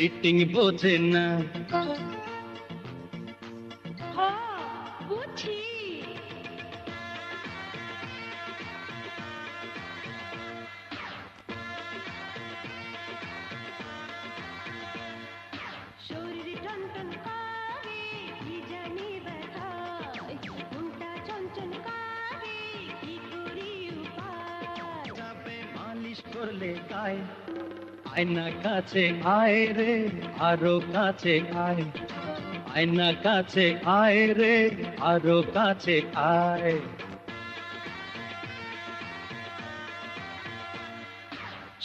Cheating বোঝে না। বুঝি। শরীর টনটন করে কি জানি ব্যথায়, মনটা চঞ্চল করে কি করি উপায়। যাবে মালিশ করলে গায়ে, আয়না কাছে আয় রে, আরো কাছে আয়। আয়না কাছে আয় রে, আরো কাছে আয়।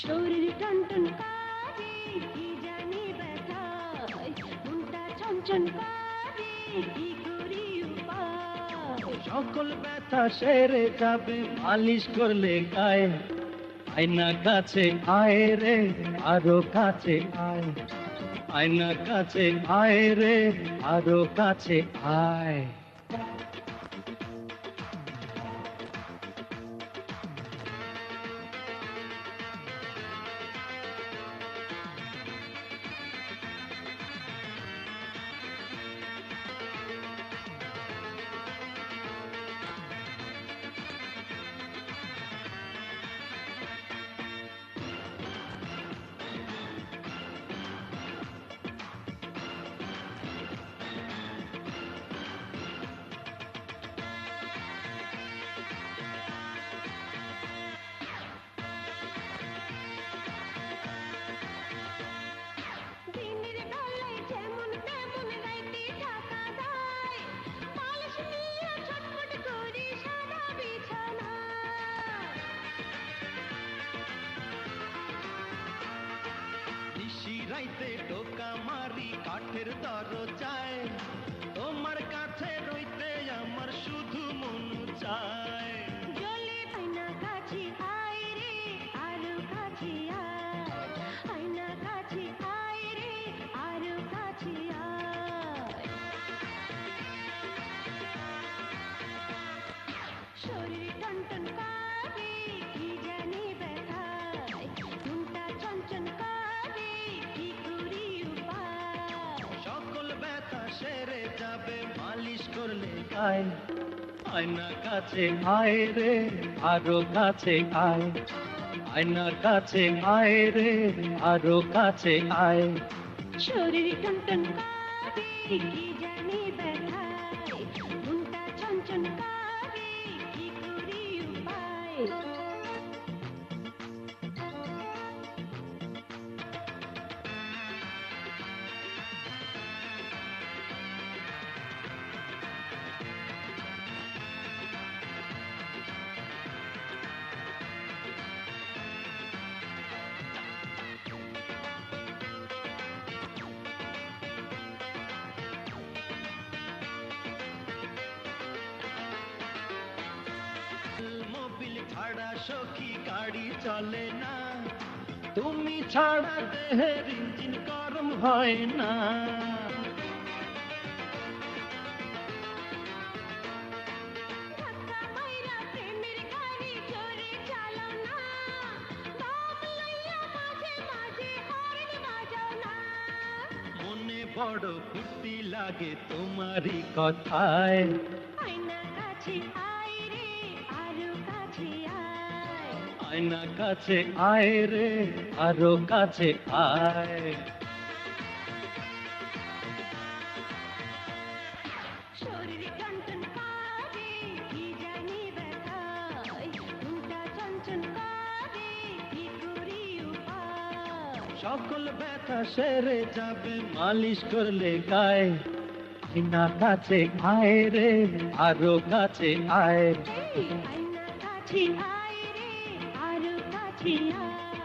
শরীর টনটন করে কি জানি ব্যথায়, মনটা চঞ্চল করে কি করি উপায়। সকল ব্যথা সেরে যাবে মালিশ করলে গায়ে। আয়না কাছে আয় রে, আরো কাছে আয়। আয়না কাছে আয় রে, আরো কাছে আয়। দিনের বেলায় যেমন তেমন রাইতে থাকা যায়, মালিশ নিয়ে ছটফট করি সারা বিছানা। নিশি রাইতে টোকা মারি কাঠের দরজায়, তোমার কাছে রইতে আমার শুধু মন চায়। জলে আয়না কাছে আয় রে, আরো কাছে আয়। আয়না কাছে আয় রে, আরো কাছে আয়। শরীর টনটন করে কি জানি ব্যথায়, মনটা চঞ্চল করে কি করি উপায়। সকল ব্যথা সেরে যাবে মালিশ করলে গায়ে। আয়না কাছে আয় রে, আরো কাছে আয়। আয়নার কাছে আয় রে, আরো কাছে আয়। শরীর টনটন করে কি জানি ব্যথায়, মনটা চঞ্চল করে কি করি উপায়। মোবিল ছাড়া সখী গাড়ি চলে না, তুমি ছাড়া দেহের ইঞ্জিন গরম হয় না। ধাক্কা মাইরা প্রেমের গাড়ি জোরে চালাও না, দম লইয়া মাঝে মাঝে হর্ন বাজাও না। মনে বড় ফুর্তি লাগে তোমারই কথায়। আয়না কাছে আয় রে, আরো কাছে আয়। আয়না কাছে আয় রে, আরো কাছে আয়। শরীর টনটন করে কি জানি ব্যথায়, মনটা চঞ্চল করে কি করি উপায়। সকল ব্যথা সেরে যাবে মালিশ করলে গায়ে। আয়না কাছে আয় রে, আরো কাছে আয়। এই আয়না কাছে আয় রে, আরো কাছে আয়।